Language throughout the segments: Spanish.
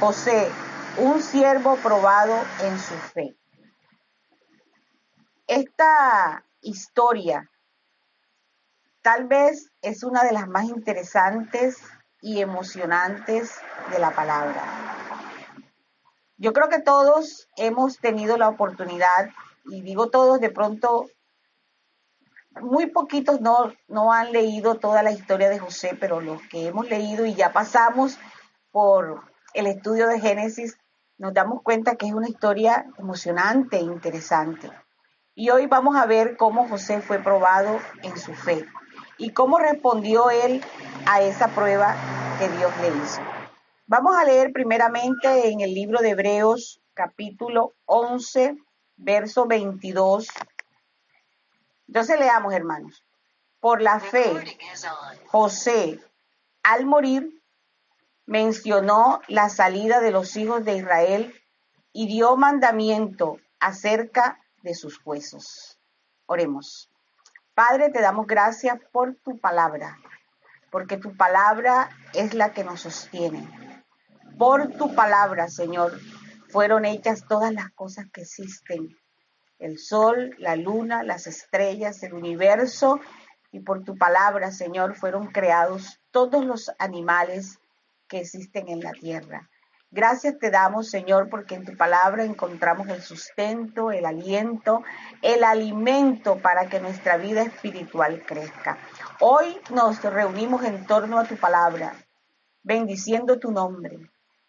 José, un siervo probado en su fe. Esta historia tal vez es una de las más interesantes y emocionantes de la palabra. Yo creo que todos hemos tenido la oportunidad, y digo todos, de pronto muy poquitos no han leído toda la historia de José, pero los que hemos leído y ya pasamos por el estudio de Génesis, nos damos cuenta que es una historia emocionante e interesante. Y hoy vamos a ver cómo José fue probado en su fe y cómo respondió él a esa prueba que Dios le hizo. Vamos a leer primeramente en el libro de Hebreos, capítulo 11, verso 22. Entonces leamos, hermanos. Por la fe, José, al morir, mencionó la salida de los hijos de Israel y dio mandamiento acerca de sus huesos. Oremos. Padre, te damos gracias por tu palabra, porque tu palabra es la que nos sostiene. Por tu palabra, Señor, fueron hechas todas las cosas que existen. El sol, la luna, las estrellas, el universo, y por tu palabra, Señor, fueron creados todos los animales que existen en la tierra. Gracias te damos, Señor, porque en tu palabra encontramos el sustento, el aliento, el alimento para que nuestra vida espiritual crezca. Hoy nos reunimos en torno a tu palabra, bendiciendo tu nombre,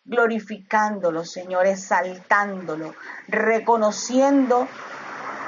glorificándolo, Señor, exaltándolo, reconociendo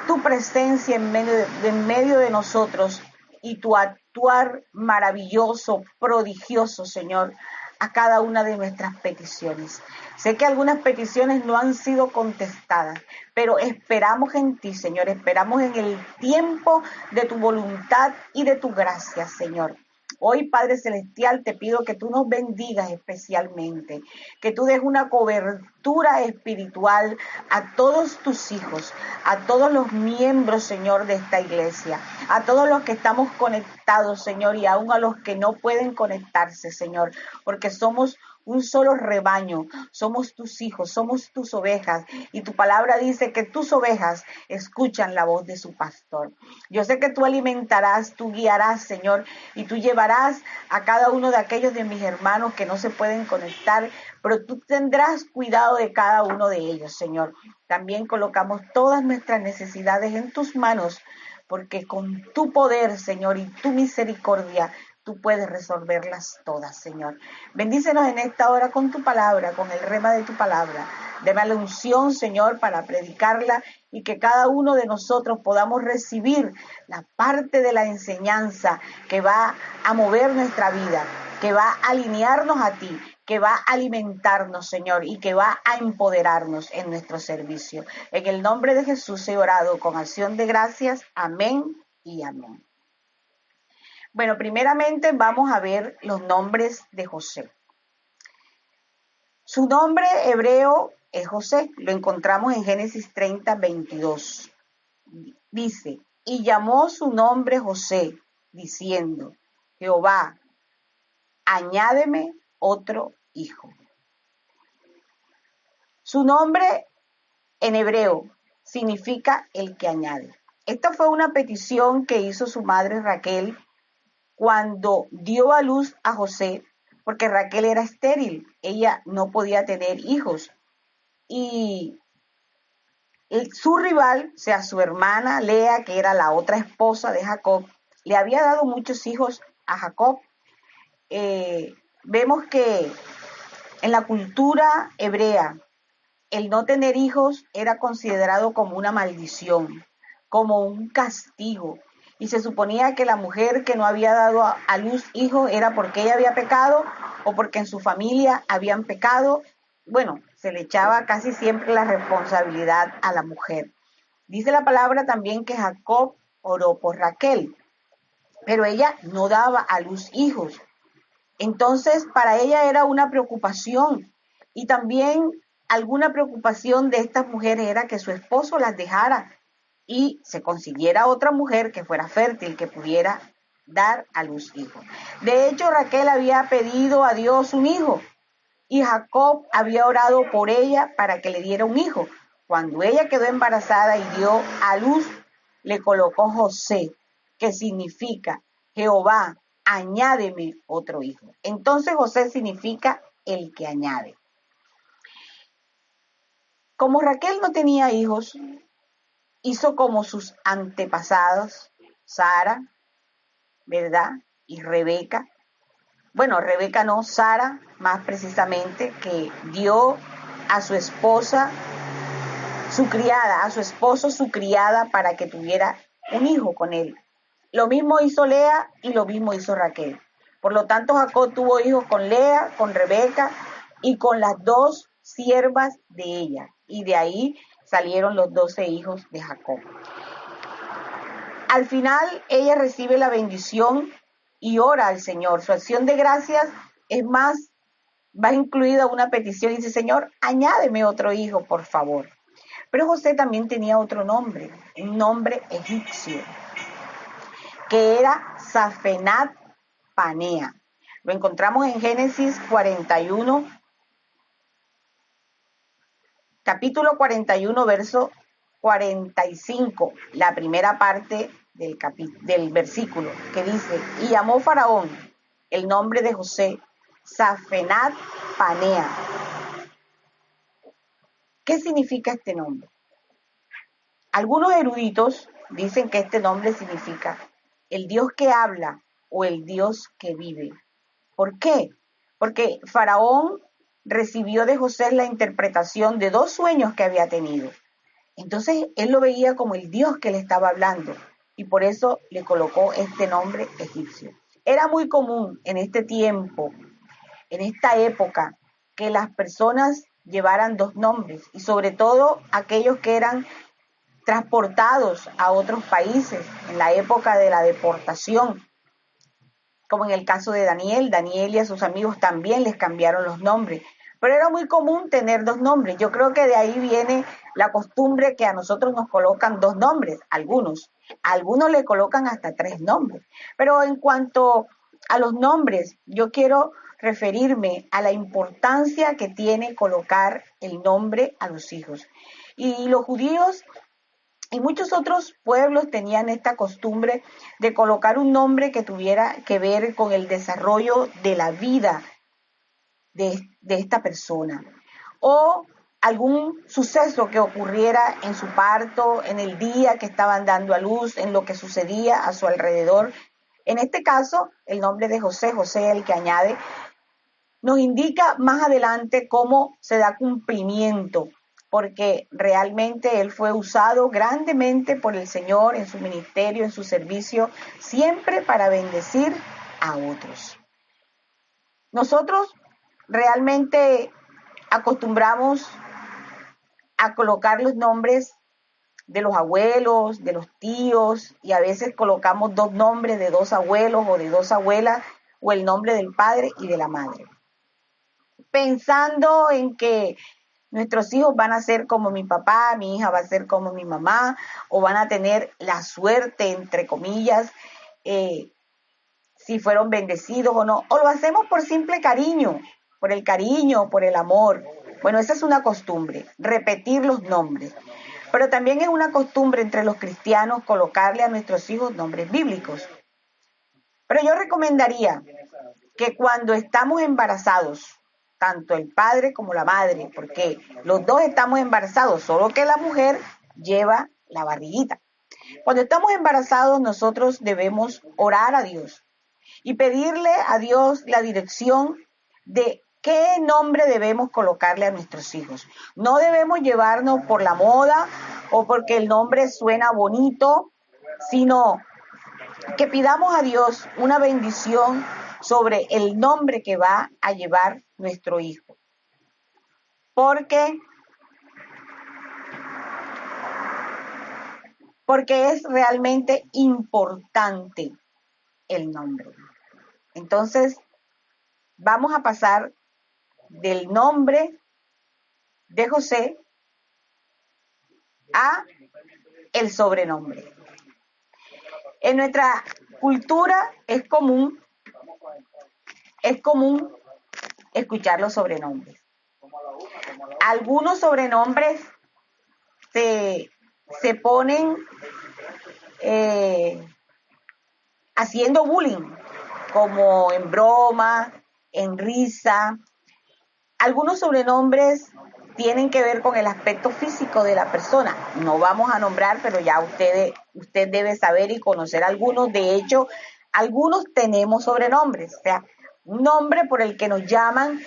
tu presencia en medio de nosotros y tu actuar maravilloso, prodigioso, Señor, a cada una de nuestras peticiones. Sé que algunas peticiones no han sido contestadas, pero esperamos en ti, Señor, esperamos en el tiempo de tu voluntad y de tu gracia, Señor. Hoy, Padre Celestial, te pido que tú nos bendigas especialmente, que tú des una cobertura espiritual a todos tus hijos, a todos los miembros, Señor, de esta iglesia, a todos los que estamos conectados, Señor, y aún a los que no pueden conectarse, Señor, porque somos un solo rebaño, somos tus hijos, somos tus ovejas, y tu palabra dice que tus ovejas escuchan la voz de su pastor. Yo sé que tú alimentarás, tú guiarás, Señor, y tú llevarás a cada uno de aquellos de mis hermanos que no se pueden conectar, pero tú tendrás cuidado de cada uno de ellos, Señor. También colocamos todas nuestras necesidades en tus manos, porque con tu poder, Señor, y tu misericordia, tú puedes resolverlas todas, Señor. Bendícenos en esta hora con tu palabra, con el rema de tu palabra. Deme la unción, Señor, para predicarla y que cada uno de nosotros podamos recibir la parte de la enseñanza que va a mover nuestra vida, que va a alinearnos a ti, que va a alimentarnos, Señor, y que va a empoderarnos en nuestro servicio. En el nombre de Jesús he orado con acción de gracias. Amén y amén. Bueno, primeramente vamos a ver los nombres de José. Su nombre hebreo es José, lo encontramos en Génesis 30, 22. Dice, y llamó su nombre José, diciendo, Jehová, añádeme otro hijo. Su nombre en hebreo significa el que añade. Esta fue una petición que hizo su madre Raquel cuando dio a luz a José, porque Raquel era estéril, ella no podía tener hijos. Y su rival, o sea, su hermana Lea, que era la otra esposa de Jacob, le había dado muchos hijos a Jacob. Vemos que en la cultura hebrea, el no tener hijos era considerado como una maldición, como un castigo. Y se suponía que la mujer que no había dado a luz hijos era porque ella había pecado o porque en su familia habían pecado. Bueno, se le echaba casi siempre la responsabilidad a la mujer. Dice la palabra también que Jacob oró por Raquel, pero ella no daba a luz hijos. Entonces, para ella era una preocupación. Y también alguna preocupación de estas mujeres era que su esposo las dejara y se consiguiera otra mujer que fuera fértil, que pudiera dar a luz hijos. De hecho, Raquel había pedido a Dios un hijo, y Jacob había orado por ella para que le diera un hijo. Cuando ella quedó embarazada y dio a luz, le colocó José, que significa Jehová, añádeme otro hijo. Entonces José significa el que añade. Como Raquel no tenía hijos, hizo como sus antepasados, Sara, ¿verdad? Y Rebeca. Bueno, Rebeca no, Sara, más precisamente, que dio a su esposa, su criada, a su esposo, su criada, para que tuviera un hijo con él. Lo mismo hizo Lea y lo mismo hizo Raquel. Por lo tanto, Jacob tuvo hijos con Lea, con Rebeca y con las dos siervas de ella. Y de ahí salieron los 12 hijos de Jacob. Al final, ella recibe la bendición y ora al Señor. Su acción de gracias es más, va incluida una petición y dice, Señor, añádeme otro hijo, por favor. Pero José también tenía otro nombre, un nombre egipcio, que era Safenat Panea. Lo encontramos en Génesis 41, capítulo 41, verso 45, la primera parte del versículo, que dice, y llamó Faraón el nombre de José, Safenat Panea. ¿Qué significa este nombre? Algunos eruditos dicen que este nombre significa el Dios que habla o el Dios que vive. ¿Por qué? Porque Faraón recibió de José la interpretación de 2 sueños que había tenido. Entonces él lo veía como el Dios que le estaba hablando y por eso le colocó este nombre egipcio. Era muy común en este tiempo, en esta época, que las personas llevaran 2 nombres y sobre todo aquellos que eran transportados a otros países en la época de la deportación, como en el caso de Daniel. Daniel y a sus amigos también les cambiaron los nombres, pero era muy común tener 2 nombres. Yo creo que de ahí viene la costumbre que a nosotros nos colocan 2 nombres, algunos le colocan hasta 3 nombres, pero en cuanto a los nombres, yo quiero referirme a la importancia que tiene colocar el nombre a los hijos. Y los judíos y muchos otros pueblos tenían esta costumbre de colocar un nombre que tuviera que ver con el desarrollo de la vida de esta persona o algún suceso que ocurriera en su parto, en el día que estaban dando a luz, en lo que sucedía a su alrededor. En este caso, el nombre de José, José el que añade, nos indica más adelante cómo se da cumplimiento, porque realmente él fue usado grandemente por el Señor en su ministerio, en su servicio, siempre para bendecir a otros. Nosotros realmente acostumbramos a colocar los nombres de los abuelos, de los tíos, y a veces colocamos 2 nombres de 2 abuelos o de 2 abuelas, o el nombre del padre y de la madre, pensando en que nuestros hijos van a ser como mi papá, mi hija va a ser como mi mamá, o van a tener la suerte, entre comillas, si fueron bendecidos o no, o lo hacemos por simple cariño, por el amor. Bueno, esa es una costumbre, repetir los nombres. Pero también es una costumbre entre los cristianos colocarle a nuestros hijos nombres bíblicos. Pero yo recomendaría que cuando estamos embarazados, tanto el padre como la madre, porque los dos estamos embarazados, solo que la mujer lleva la barriguita. Cuando estamos embarazados, nosotros debemos orar a Dios y pedirle a Dios la dirección de qué nombre debemos colocarle a nuestros hijos. No debemos llevarnos por la moda o porque el nombre suena bonito, sino que pidamos a Dios una bendición sobre el nombre que va a llevar nuestro hijo. Porque es realmente importante el nombre. Entonces, vamos a pasar del nombre de José a el sobrenombre. En nuestra cultura es común escuchar los sobrenombres. Algunos sobrenombres se ponen haciendo bullying, como en broma, en risa. Algunos sobrenombres tienen que ver con el aspecto físico de la persona. No vamos a nombrar, pero ya usted debe saber y conocer algunos. De hecho, algunos tenemos sobrenombres, o sea, un nombre por el que nos llaman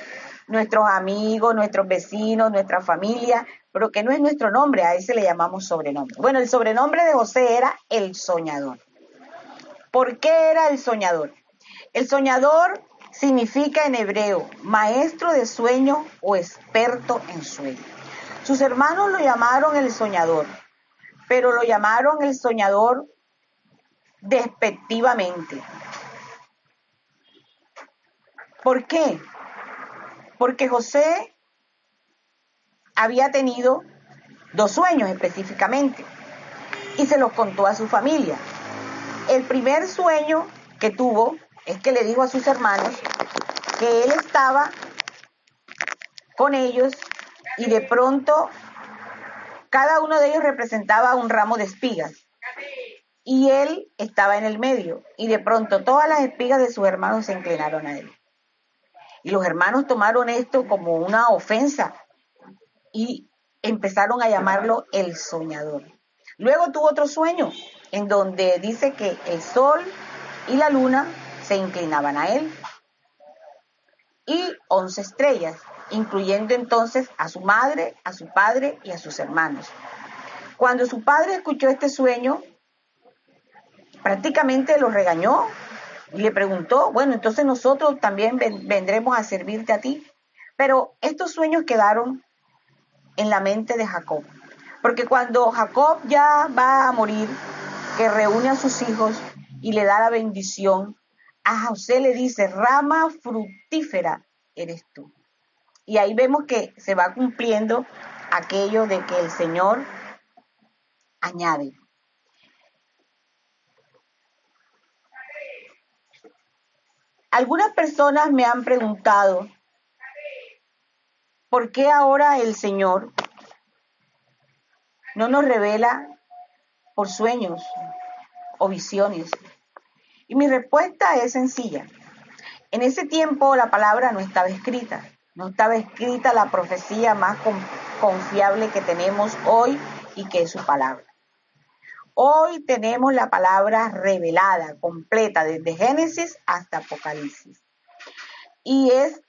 nuestros amigos, nuestros vecinos, nuestra familia, pero que no es nuestro nombre, a ese le llamamos sobrenombre. Bueno, el sobrenombre de José era el soñador. ¿Por qué era el soñador? El soñador significa en hebreo maestro de sueño o experto en sueño. Sus hermanos lo llamaron el soñador, pero lo llamaron el soñador despectivamente. ¿Por qué? Porque José había tenido 2 sueños específicamente y se los contó a su familia. El primer sueño que tuvo es que le dijo a sus hermanos que él estaba con ellos y de pronto cada uno de ellos representaba un ramo de espigas y él estaba en el medio y de pronto todas las espigas de sus hermanos se inclinaron a él. Y los hermanos tomaron esto como una ofensa y empezaron a llamarlo el soñador. Luego tuvo otro sueño en donde dice que el sol y la luna se inclinaban a él y 11 estrellas, incluyendo entonces a su madre, a su padre y a sus hermanos. Cuando su padre escuchó este sueño, prácticamente lo regañó y le preguntó, bueno, entonces nosotros también vendremos a servirte a ti. Pero estos sueños quedaron en la mente de Jacob, porque cuando Jacob ya va a morir, que reúne a sus hijos y le da la bendición, a José le dice, rama fructífera eres tú. Y ahí vemos que se va cumpliendo aquello de que el Señor añade. Algunas personas me han preguntado, ¿por qué ahora el Señor no nos revela por sueños o visiones? Y mi respuesta es sencilla. En ese tiempo la palabra no estaba escrita. No estaba escrita la profecía más confiable que tenemos hoy y que es su palabra. Hoy tenemos la palabra revelada, completa, desde Génesis hasta Apocalipsis. Y es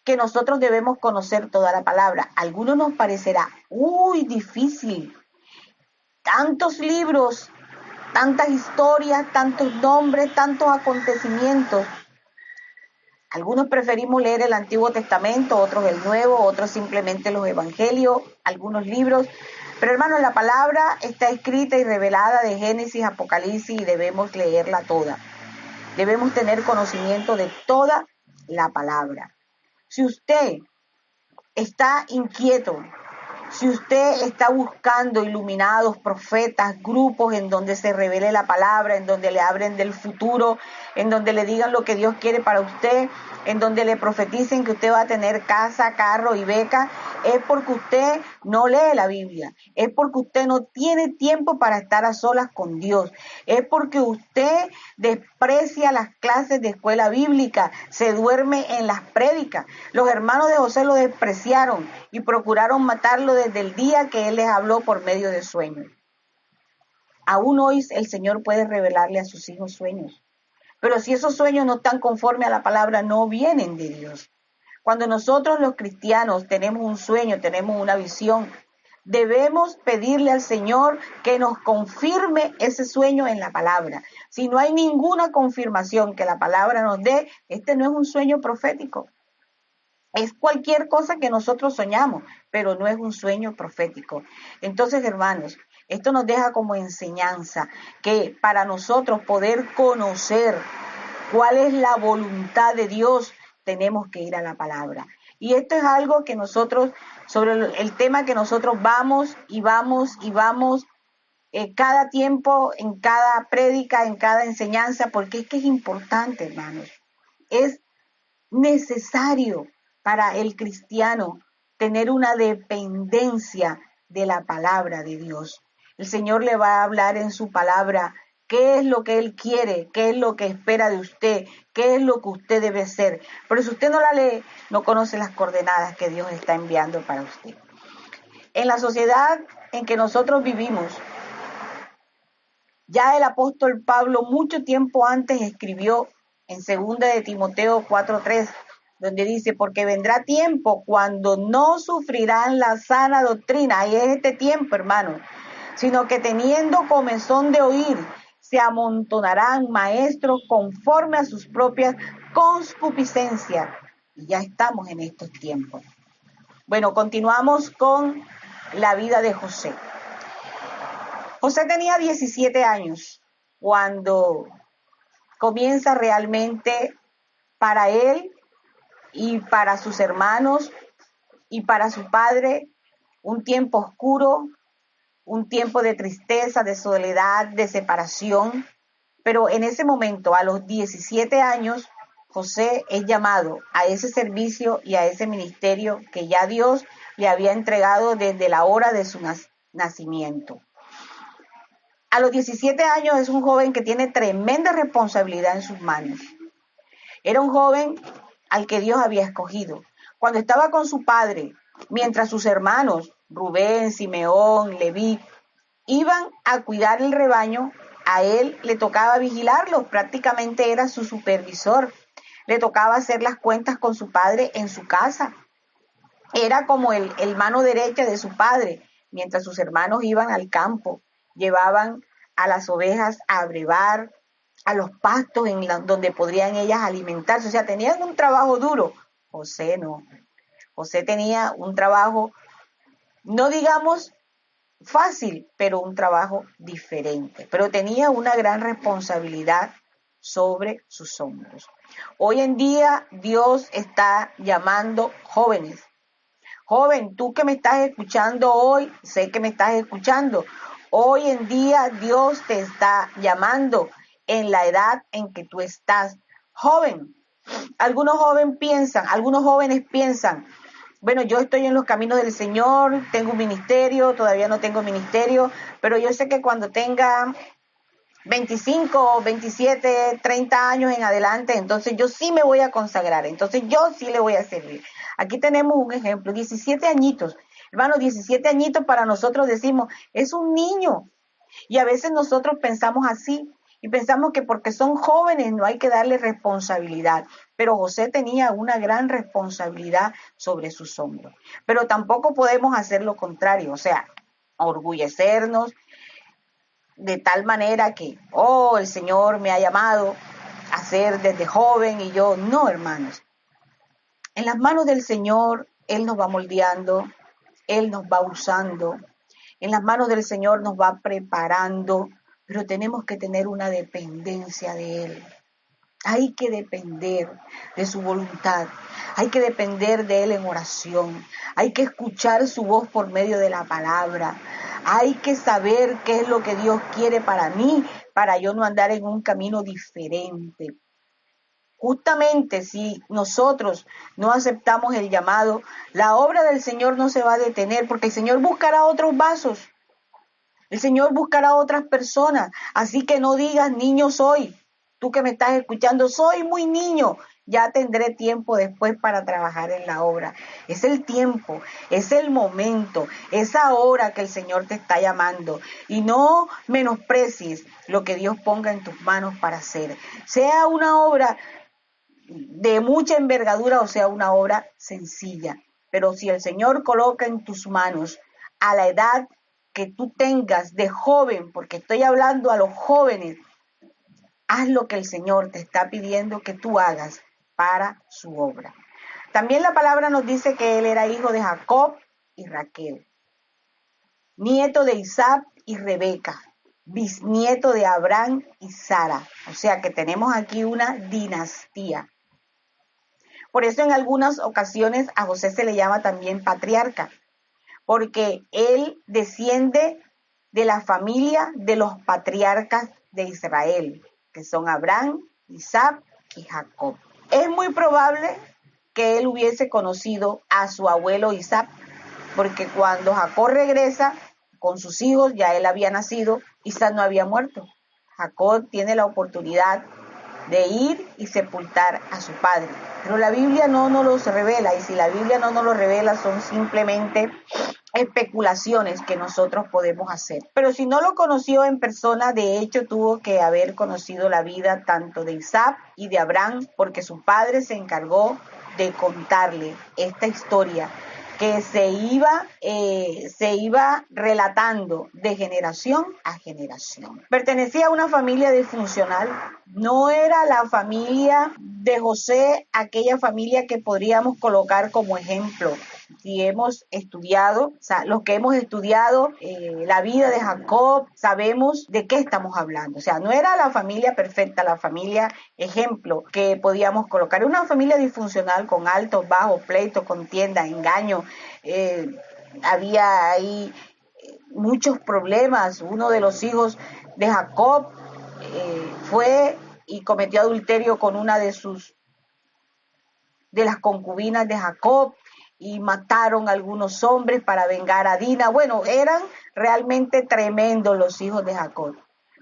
que nosotros debemos conocer toda la palabra. A algunos nos parecerá, difícil. Tantos libros, tantas historias, tantos nombres, tantos acontecimientos. Algunos preferimos leer el Antiguo Testamento, otros el Nuevo, otros simplemente los Evangelios, algunos libros. Pero hermanos, la palabra está escrita y revelada de Génesis, Apocalipsis y debemos leerla toda. Debemos tener conocimiento de toda la palabra. Si usted está inquieto, si usted está buscando iluminados, profetas, grupos en donde se revele la palabra, en donde le hablen del futuro, en donde le digan lo que Dios quiere para usted, en donde le profeticen que usted va a tener casa, carro y beca, es porque usted no lee la Biblia, es porque usted no tiene tiempo para estar a solas con Dios, es porque usted desprecia las clases de escuela bíblica, se duerme en las prédicas. Los hermanos de José lo despreciaron y procuraron matarlo desde el día que él les habló por medio de sueños. Aún hoy el Señor puede revelarle a sus hijos sueños. Pero si esos sueños no están conforme a la palabra, no vienen de Dios. Cuando nosotros los cristianos tenemos un sueño, tenemos una visión, debemos pedirle al Señor que nos confirme ese sueño en la palabra. Si no hay ninguna confirmación que la palabra nos dé, este no es un sueño profético. Es cualquier cosa que nosotros soñamos, pero no es un sueño profético. Entonces, hermanos, esto nos deja como enseñanza que para nosotros poder conocer cuál es la voluntad de Dios, tenemos que ir a la palabra. Y esto es algo que nosotros, sobre el tema que nosotros vamos, cada tiempo, en cada prédica, en cada enseñanza, porque es que es importante, hermanos. Es necesario para el cristiano tener una dependencia de la palabra de Dios. El Señor le va a hablar en su palabra qué es lo que Él quiere, qué es lo que espera de usted, qué es lo que usted debe hacer. Pero si usted no la lee, no conoce las coordenadas que Dios está enviando para usted. En la sociedad en que nosotros vivimos, ya el apóstol Pablo mucho tiempo antes escribió en 2 de Timoteo 4:3, donde dice, porque vendrá tiempo cuando no sufrirán la sana doctrina, y es este tiempo, hermano, sino que teniendo comezón de oír, se amontonarán maestros conforme a sus propias concupiscencias. Y ya estamos en estos tiempos. Bueno, continuamos con la vida de José. José tenía 17 años cuando comienza realmente para él y para sus hermanos y para su padre un tiempo oscuro, un tiempo de tristeza, de soledad, de separación. Pero en ese momento, a los 17 años, José es llamado a ese servicio y a ese ministerio que ya Dios le había entregado desde la hora de su nacimiento. A los 17 años es un joven que tiene tremenda responsabilidad en sus manos. Era un joven al que Dios había escogido. Cuando estaba con su padre, mientras sus hermanos, Rubén, Simeón, Leví, iban a cuidar el rebaño, a él le tocaba vigilarlos, prácticamente era su supervisor. Le tocaba hacer las cuentas con su padre en su casa. Era como el mano derecha de su padre, mientras sus hermanos iban al campo, llevaban a las ovejas a brevar, a los pastos donde podrían ellas alimentarse. O sea, tenían un trabajo duro. José no. José tenía un trabajo, no digamos fácil, pero un trabajo diferente. Pero tenía una gran responsabilidad sobre sus hombros. Hoy en día Dios está llamando jóvenes. Joven, tú que me estás escuchando hoy, sé que me estás escuchando. Hoy en día Dios te está llamando en la edad en que tú estás. Joven, algunos jóvenes piensan, bueno, yo estoy en los caminos del Señor, tengo un ministerio, todavía no tengo ministerio, pero yo sé que cuando tenga 25, 27, 30 años en adelante, entonces yo sí me voy a consagrar, entonces yo sí le voy a servir. Aquí tenemos un ejemplo, 17 añitos. Hermano, 17 añitos para nosotros decimos, es un niño. Y a veces nosotros pensamos así y pensamos que porque son jóvenes no hay que darle responsabilidad. Pero José tenía una gran responsabilidad sobre sus hombros. Pero tampoco podemos hacer lo contrario, o sea, orgullecernos de tal manera que, oh, el Señor me ha llamado a ser desde joven y yo, no, hermanos. En las manos del Señor, Él nos va moldeando, Él nos va usando, en las manos del Señor nos va preparando, pero tenemos que tener una dependencia de Él. Hay que depender de su voluntad, hay que depender de Él en oración, hay que escuchar su voz por medio de la palabra, hay que saber qué es lo que Dios quiere para mí, para yo no andar en un camino diferente. Justamente si nosotros no aceptamos el llamado, la obra del Señor no se va a detener porque el Señor buscará otros vasos, el Señor buscará otras personas, así que no digas niño soy. Tú que me estás escuchando, soy muy niño, ya tendré tiempo después para trabajar en la obra. Es el tiempo, es el momento, es ahora que el Señor te está llamando. Y no menosprecies lo que Dios ponga en tus manos para hacer. Sea una obra de mucha envergadura o sea una obra sencilla. Pero si el Señor coloca en tus manos a la edad que tú tengas de joven, porque estoy hablando a los jóvenes, haz lo que el Señor te está pidiendo que tú hagas para su obra. También la palabra nos dice que él era hijo de Jacob y Raquel, nieto de Isaac y Rebeca, bisnieto de Abraham y Sara. O sea que tenemos aquí una dinastía. Por eso en algunas ocasiones a José se le llama también patriarca, porque él desciende de la familia de los patriarcas de Israel, que son Abraham, Isaac y Jacob. Es muy probable que él hubiese conocido a su abuelo Isaac, porque cuando Jacob regresa con sus hijos, ya él había nacido, Isaac no había muerto. Jacob tiene la oportunidad de ir y sepultar a su padre. Pero la Biblia no nos los revela, y si la Biblia no nos lo revela, son simplemente especulaciones que nosotros podemos hacer. Pero si no lo conoció en persona, de hecho tuvo que haber conocido la vida tanto de Isaac y de Abraham, porque su padre se encargó de contarle esta historia que se iba relatando de generación a generación. Pertenecía a una familia disfuncional, no era la familia de José, aquella familia que podríamos colocar como ejemplo. Si hemos estudiado, o sea, los que hemos estudiado la vida de Jacob, sabemos de qué estamos hablando. O sea, no era la familia perfecta, la familia ejemplo que podíamos colocar. Era una familia disfuncional con altos, bajos, pleitos, contiendas, engaños. Había ahí muchos problemas. Uno de los hijos de Jacob fue y cometió adulterio con una de las concubinas de Jacob, y mataron a algunos hombres para vengar a Dina. Bueno, eran realmente tremendos los hijos de Jacob.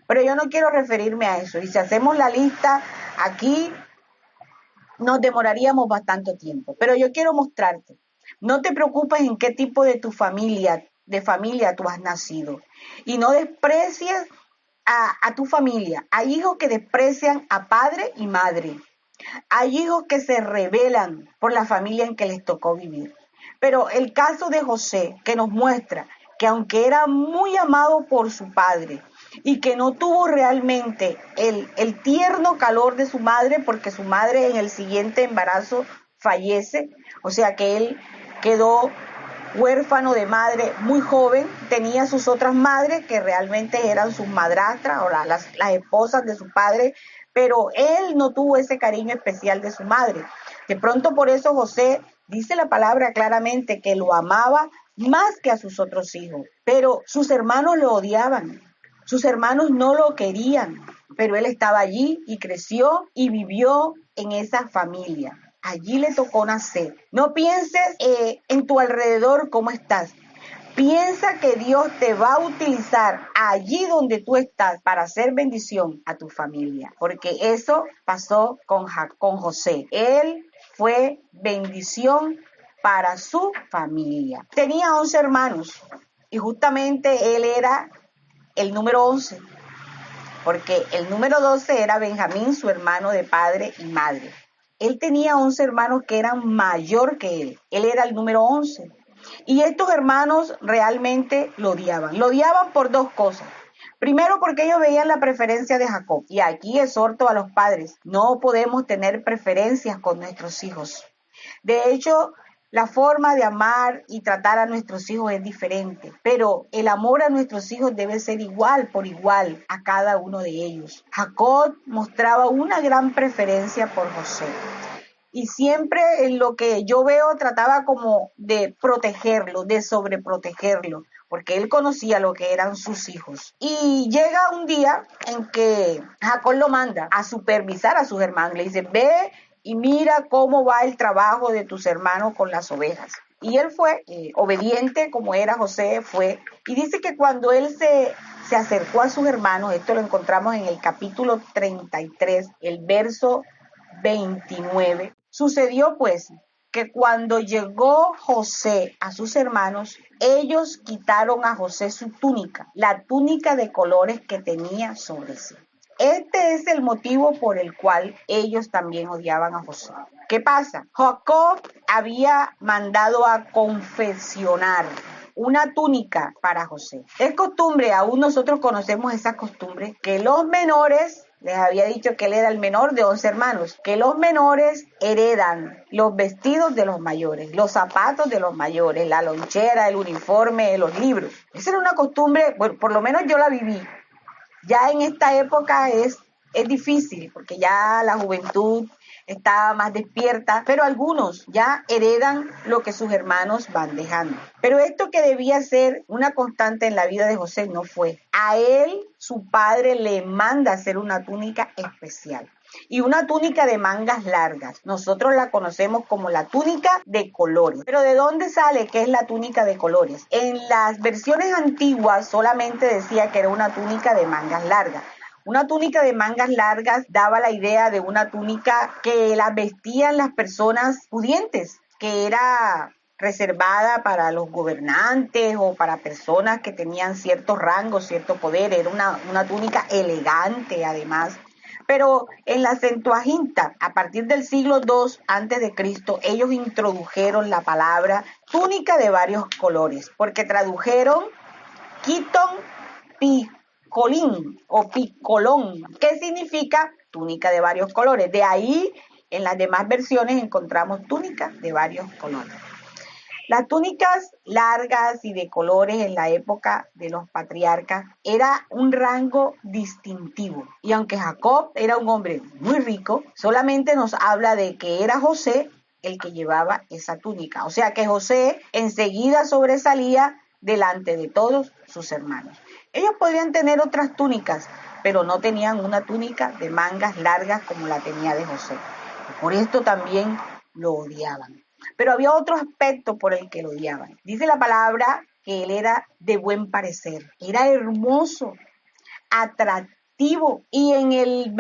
Pero yo no quiero referirme a eso. Y si hacemos la lista aquí, nos demoraríamos bastante tiempo. Pero yo quiero mostrarte. No te preocupes en qué tipo de familia tú has nacido. Y no desprecies a tu familia. Hay hijos que desprecian a padre y madre. Hay hijos que se rebelan por la familia en que les tocó vivir. Pero el caso de José, que nos muestra que aunque era muy amado por su padre y que no tuvo realmente el tierno calor de su madre, porque su madre en el siguiente embarazo fallece, o sea que él quedó huérfano de madre muy joven, tenía sus otras madres que realmente eran sus madrastras o las esposas de su padre, pero él no tuvo ese cariño especial de su madre. De pronto por eso José dice la palabra claramente que lo amaba más que a sus otros hijos, pero sus hermanos lo odiaban, sus hermanos no lo querían, pero él estaba allí y creció y vivió en esa familia. Allí le tocó nacer. No pienses en tu alrededor cómo estás. Piensa que Dios te va a utilizar allí donde tú estás para hacer bendición a tu familia, porque eso pasó con José. Él fue bendición para su familia. Tenía 11 hermanos y justamente él era el número 11, porque el número 12 era Benjamín, su hermano de padre y madre. Él tenía 11 hermanos que eran mayor que él. Él era el número 11. Y estos hermanos realmente lo odiaban. Lo odiaban por dos cosas. Primero, porque ellos veían la preferencia de Jacob. Y aquí exhorto a los padres, no podemos tener preferencias con nuestros hijos. De hecho, la forma de amar y tratar a nuestros hijos es diferente, pero el amor a nuestros hijos debe ser igual por igual a cada uno de ellos. Jacob mostraba una gran preferencia por José. Y siempre en lo que yo veo trataba como de protegerlo, de sobreprotegerlo, porque él conocía lo que eran sus hijos. Y llega un día en que Jacob lo manda a supervisar a sus hermanos. Le dice, ve y mira cómo va el trabajo de tus hermanos con las ovejas. Y él fue, obediente como era José, fue. Y dice que cuando él se acercó a sus hermanos, esto lo encontramos en el capítulo 33, el verso 29. Sucedió pues que cuando llegó José a sus hermanos, ellos quitaron a José su túnica, la túnica de colores que tenía sobre sí. Este es el motivo por el cual ellos también odiaban a José. ¿Qué pasa? Jacob había mandado a confeccionar una túnica para José. Es costumbre, aún nosotros conocemos esa costumbre, que los menores, les había dicho que él era el menor de 11 hermanos, que los menores heredan los vestidos de los mayores, los zapatos de los mayores, la lonchera, el uniforme, los libros. Esa era una costumbre, bueno, por lo menos yo la viví. Ya en esta época es difícil, porque ya la juventud está más despierta, pero algunos ya heredan lo que sus hermanos van dejando. Pero esto que debía ser una constante en la vida de José no fue. A él, su padre le manda hacer una túnica especial. y una túnica de mangas largas. Nosotros la conocemos como la túnica de colores. Pero ¿de dónde sale que es la túnica de colores? En las versiones antiguas solamente decía que era una túnica de mangas largas. Una túnica de mangas largas daba la idea de una túnica que la vestían las personas pudientes, que era reservada para los gobernantes o para personas que tenían cierto rango, cierto poder. Era una túnica elegante además. Pero en la Septuaginta, a partir del siglo II antes de Cristo, ellos introdujeron la palabra túnica de varios colores, porque tradujeron quiton picolín o picolón, que significa túnica de varios colores. De ahí, en las demás versiones encontramos túnica de varios colores. Las túnicas largas y de colores en la época de los patriarcas era un rango distintivo. Y aunque Jacob era un hombre muy rico, solamente nos habla de que era José el que llevaba esa túnica. O sea que José enseguida sobresalía delante de todos sus hermanos. Ellos podrían tener otras túnicas, pero no tenían una túnica de mangas largas como la tenía de José. Y por esto también lo odiaban. Pero había otro aspecto por el que lo odiaban. Dice la palabra que él era de buen parecer, era hermoso, atractivo. Y en el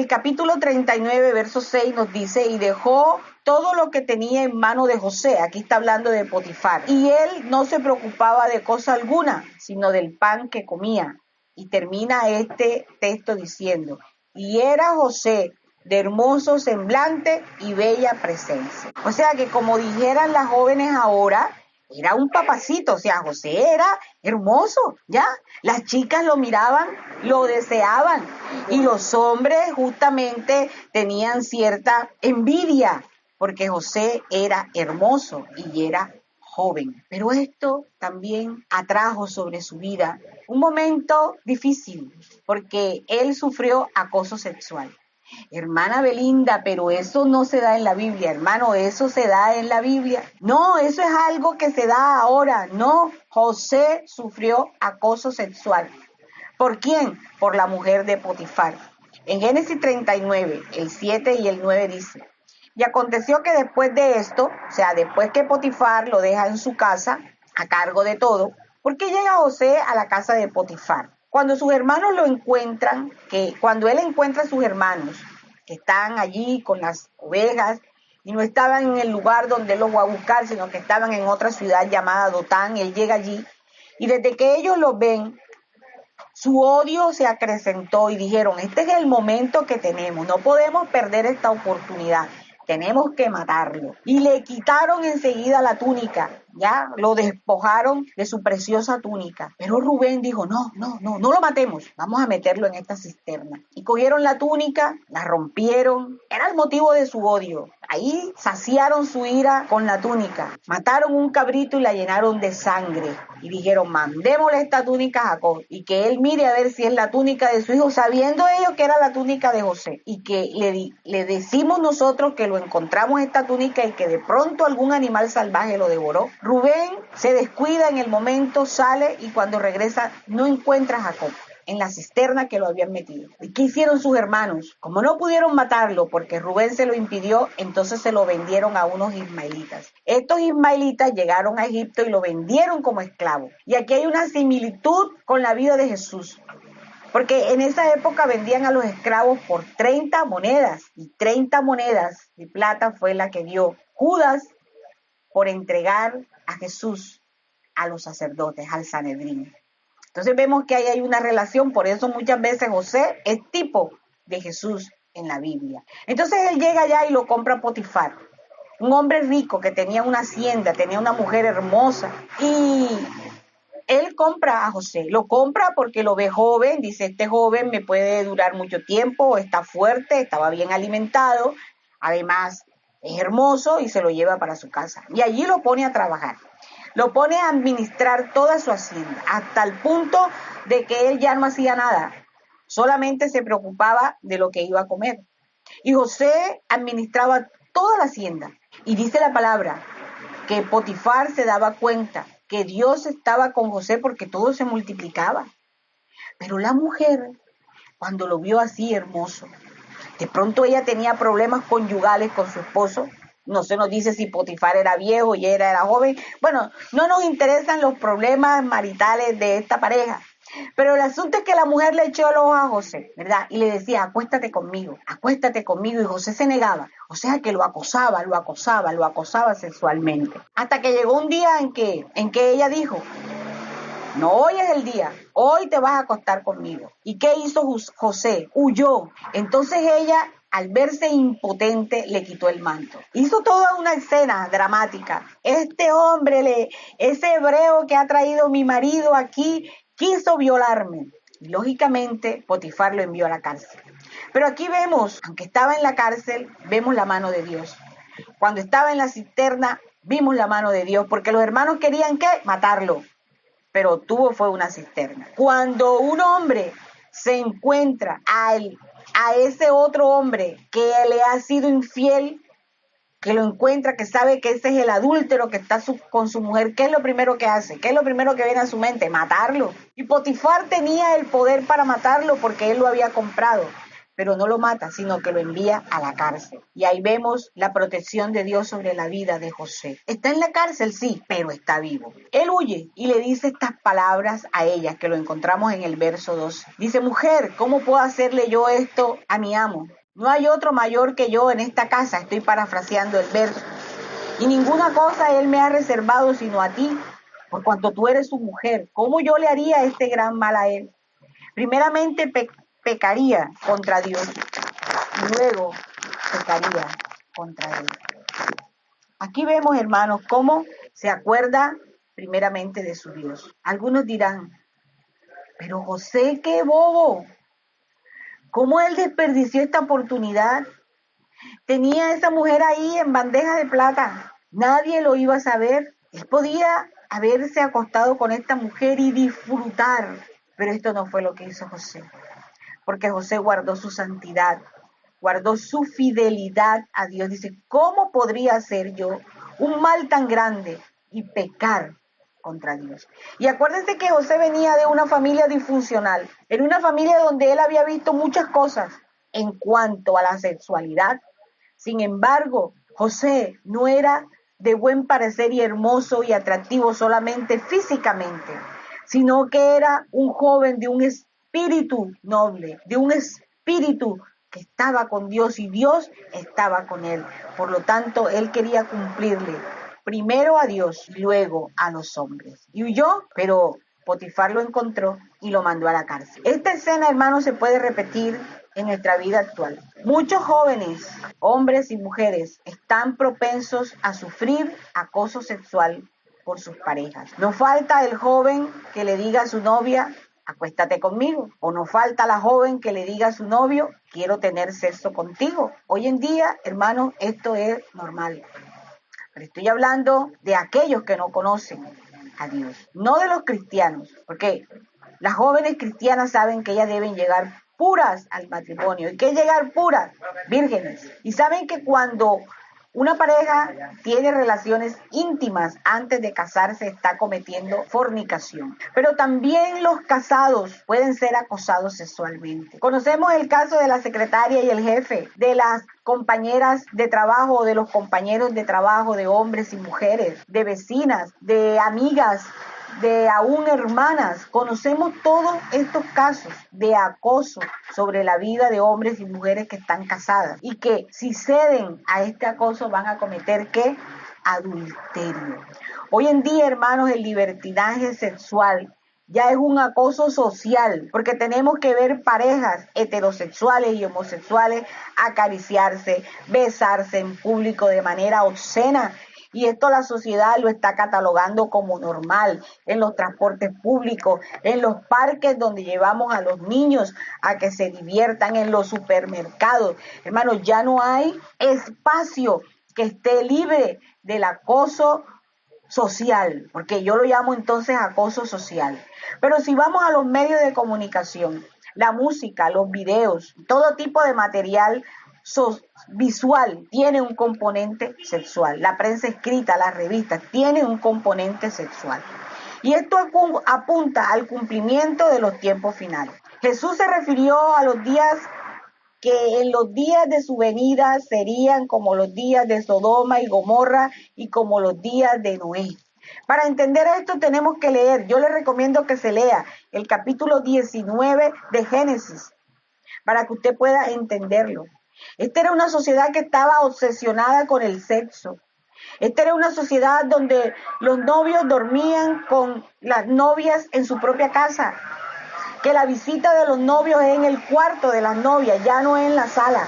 capítulo 39, verso 6 nos dice, y dejó todo lo que tenía en mano de José. Aquí está hablando de Potifar. Y él no se preocupaba de cosa alguna, sino del pan que comía. Y termina este texto diciendo, y era José de hermoso semblante y bella presencia. O sea que como dijeran las jóvenes ahora, era un papacito, o sea, José era hermoso, ¿ya? Las chicas lo miraban, lo deseaban y los hombres justamente tenían cierta envidia porque José era hermoso y era joven. Pero esto también atrajo sobre su vida un momento difícil porque él sufrió acoso sexual. Hermana Belinda, pero eso no se da en la Biblia, hermano, eso se da en la Biblia. No, eso es algo que se da ahora. No, José sufrió acoso sexual. ¿Por quién? Por la mujer de Potifar. En Génesis 39, el 7 y el 9 dice, y aconteció que después de esto, o sea, después que Potifar lo deja en su casa, a cargo de todo, ¿por qué llega José a la casa de Potifar? Cuando sus hermanos lo encuentran, cuando él encuentra a sus hermanos que están allí con las ovejas y no estaban en el lugar donde él los va a buscar, sino que estaban en otra ciudad llamada Dotán, él llega allí y desde que ellos lo ven, su odio se acrecentó y dijeron, este es el momento que tenemos, no podemos perder esta oportunidad. Tenemos que matarlo. Y le quitaron enseguida la túnica, ya lo despojaron de su preciosa túnica. Pero Rubén dijo, no lo matemos, vamos a meterlo en esta cisterna. Y cogieron la túnica, la rompieron, era el motivo de su odio. Ahí saciaron su ira con la túnica. Mataron un cabrito y la llenaron de sangre. Y dijeron, mandémosle esta túnica a Jacob y que él mire a ver si es la túnica de su hijo, sabiendo ellos que era la túnica de José. Y que le decimos nosotros que lo encontramos esta túnica y que de pronto algún animal salvaje lo devoró. Rubén se descuida en el momento, sale y cuando regresa no encuentra a Jacob en la cisterna que lo habían metido. ¿Y qué hicieron sus hermanos? Como no pudieron matarlo porque Rubén se lo impidió, entonces se lo vendieron a unos ismaelitas. Estos ismaelitas llegaron a Egipto y lo vendieron como esclavo. Y aquí hay una similitud con la vida de Jesús. Porque en esa época vendían a los esclavos por 30 monedas. Y 30 monedas de plata fue la que dio Judas por entregar a Jesús a los sacerdotes, al Sanedrín. Entonces vemos que ahí hay una relación, por eso muchas veces José es tipo de Jesús en la Biblia. Entonces él llega allá y lo compra Potifar, un hombre rico que tenía una hacienda, tenía una mujer hermosa y él compra a José, lo compra porque lo ve joven, dice este joven me puede durar mucho tiempo, está fuerte, estaba bien alimentado, además es hermoso y se lo lleva para su casa y allí lo pone a trabajar. Lo pone a administrar toda su hacienda, hasta el punto de que él ya no hacía nada, solamente se preocupaba de lo que iba a comer. Y José administraba toda la hacienda. Y dice la palabra que Potifar se daba cuenta que Dios estaba con José porque todo se multiplicaba. Pero la mujer, cuando lo vio así hermoso, De pronto ella tenía problemas conyugales con su esposo. No se nos dice si Potifar era viejo y ella era joven. Bueno, no nos interesan los problemas maritales de esta pareja. Pero el asunto es que la mujer le echó el ojo a José, ¿verdad? Y le decía, acuéstate conmigo. Y José se negaba. O sea que lo acosaba sexualmente. Hasta que llegó un día en que ella dijo, no, hoy es el día, hoy te vas a acostar conmigo. ¿Y qué hizo José? Huyó. Entonces ella, al verse impotente, le quitó el manto. Hizo toda una escena dramática. Este hombre, ese hebreo que ha traído mi marido aquí, quiso violarme. Y lógicamente, Potifar lo envió a la cárcel. Pero aquí vemos, aunque estaba en la cárcel, vemos la mano de Dios. Cuando estaba en la cisterna, vimos la mano de Dios, porque los hermanos querían, ¿qué? Matarlo. Pero fue una cisterna. Cuando un hombre se encuentra a ese otro hombre que le ha sido infiel, que lo encuentra, que sabe que ese es el adúltero que está con su mujer, ¿qué es lo primero que hace? ¿Qué es lo primero que viene a su mente? Matarlo. Y Potifar tenía el poder para matarlo porque él lo había comprado. Pero no lo mata, sino que lo envía a la cárcel. Y ahí vemos la protección de Dios sobre la vida de José. Está en la cárcel, sí, pero está vivo. Él huye y le dice estas palabras a ella, que lo encontramos en el verso 2. Dice, mujer, ¿cómo puedo hacerle yo esto a mi amo? No hay otro mayor que yo en esta casa. Estoy parafraseando el verso. Y ninguna cosa él me ha reservado sino a ti, por cuanto tú eres su mujer. ¿Cómo yo le haría este gran mal a él? Primeramente pecaría contra Dios y luego pecaría contra él. Aquí vemos, hermanos, cómo se acuerda primeramente de su Dios. Algunos dirán, pero José, qué bobo, ¿cómo él desperdició esta oportunidad? Tenía a esa mujer ahí en bandeja de plata, nadie lo iba a saber. Él podía haberse acostado con esta mujer y disfrutar, pero esto no fue lo que hizo José. Porque José guardó su santidad, guardó su fidelidad a Dios. Dice, ¿cómo podría hacer yo un mal tan grande y pecar contra Dios? Y acuérdense que José venía de una familia disfuncional, en una familia donde él había visto muchas cosas en cuanto a la sexualidad. Sin embargo, José no era de buen parecer y hermoso y atractivo solamente físicamente, sino que era un joven de un espíritu noble, de un espíritu que estaba con Dios y Dios estaba con él. Por lo tanto, él quería cumplirle primero a Dios y luego a los hombres. Y huyó, pero Potifar lo encontró y lo mandó a la cárcel. Esta escena, hermanos, se puede repetir en nuestra vida actual. Muchos jóvenes, hombres y mujeres, están propensos a sufrir acoso sexual por sus parejas. No falta el joven que le diga a su novia, acuéstate conmigo. O no falta la joven que le diga a su novio, quiero tener sexo contigo. Hoy en día, hermanos, esto es normal. Pero estoy hablando de aquellos que no conocen a Dios, no de los cristianos, porque las jóvenes cristianas saben que ellas deben llegar puras al matrimonio. ¿Y qué es llegar puras? Vírgenes. Y saben que cuando una pareja tiene relaciones íntimas antes de casarse, está cometiendo fornicación. Pero también los casados pueden ser acosados sexualmente. Conocemos el caso de la secretaria y el jefe, de las compañeras de trabajo, de los compañeros de trabajo, de hombres y mujeres, de vecinas, de amigas, de aún hermanas. Conocemos todos estos casos de acoso sobre la vida de hombres y mujeres que están casadas y que si ceden a este acoso van a cometer ¿qué? Adulterio. Hoy en día, hermanos, el libertinaje sexual ya es un acoso social, porque tenemos que ver parejas heterosexuales y homosexuales acariciarse, besarse en público de manera obscena. Y esto la sociedad lo está catalogando como normal en los transportes públicos, en los parques donde llevamos a los niños a que se diviertan, en los supermercados. Hermanos, ya no hay espacio que esté libre del acoso social, porque yo lo llamo entonces acoso social. Pero si vamos a los medios de comunicación, la música, los videos, todo tipo de material visual tiene un componente sexual. La prensa escrita, las revistas, tienen un componente sexual. Y esto apunta al cumplimiento de los tiempos finales. Jesús se refirió a los días que en los días de su venida serían como los días de Sodoma y Gomorra y como los días de Noé. Para entender esto tenemos que leer, yo les recomiendo que se lea el capítulo 19 de Génesis, para que usted pueda entenderlo. Esta era una sociedad que estaba obsesionada con el sexo. Esta era una sociedad donde los novios dormían con las novias en su propia casa, que la visita de los novios es en el cuarto de las novias, ya no es en la sala,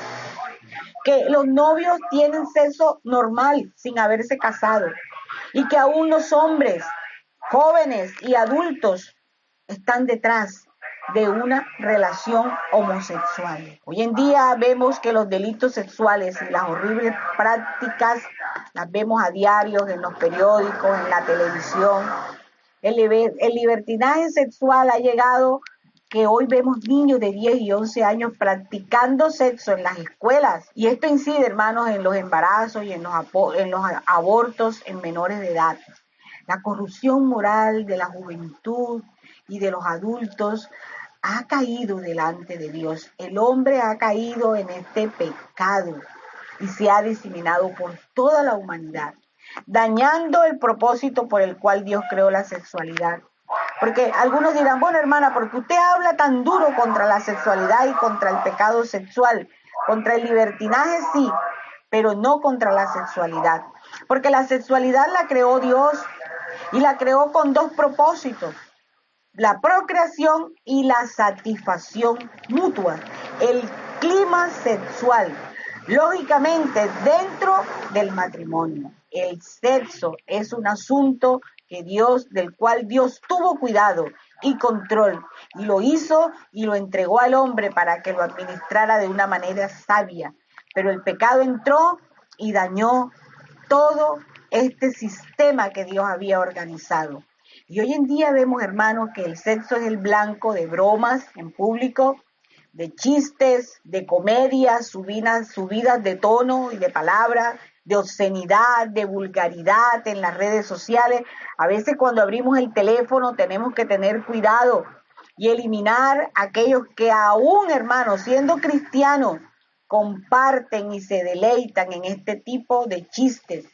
que los novios tienen sexo normal sin haberse casado y que aún los hombres jóvenes y adultos están detrás de una relación homosexual. Hoy en día vemos que los delitos sexuales y las horribles prácticas las vemos a diario en los periódicos, en la televisión. El libertinaje sexual ha llegado que hoy vemos niños de 10 y 11 años practicando sexo en las escuelas. Y esto incide, hermanos, en los embarazos y en los abortos en menores de edad. La corrupción moral de la juventud y de los adultos ha caído delante de Dios. El hombre ha caído en este pecado y se ha diseminado por toda la humanidad, dañando el propósito por el cual Dios creó la sexualidad. Porque algunos dirán, bueno, hermana, porque usted habla tan duro contra la sexualidad y contra el pecado sexual, contra el libertinaje, sí, pero no contra la sexualidad. Porque la sexualidad la creó Dios y la creó con dos propósitos: la procreación y la satisfacción mutua, el clima sexual, lógicamente dentro del matrimonio. El sexo es un asunto del cual Dios tuvo cuidado y control, y lo hizo y lo entregó al hombre para que lo administrara de una manera sabia. Pero el pecado entró y dañó todo este sistema que Dios había organizado. Y hoy en día vemos, hermanos, que el sexo es el blanco de bromas en público, de chistes, de comedias, subidas de tono y de palabra, de obscenidad, de vulgaridad en las redes sociales. A veces cuando abrimos el teléfono tenemos que tener cuidado y eliminar aquellos que aún, hermanos, siendo cristianos, comparten y se deleitan en este tipo de chistes,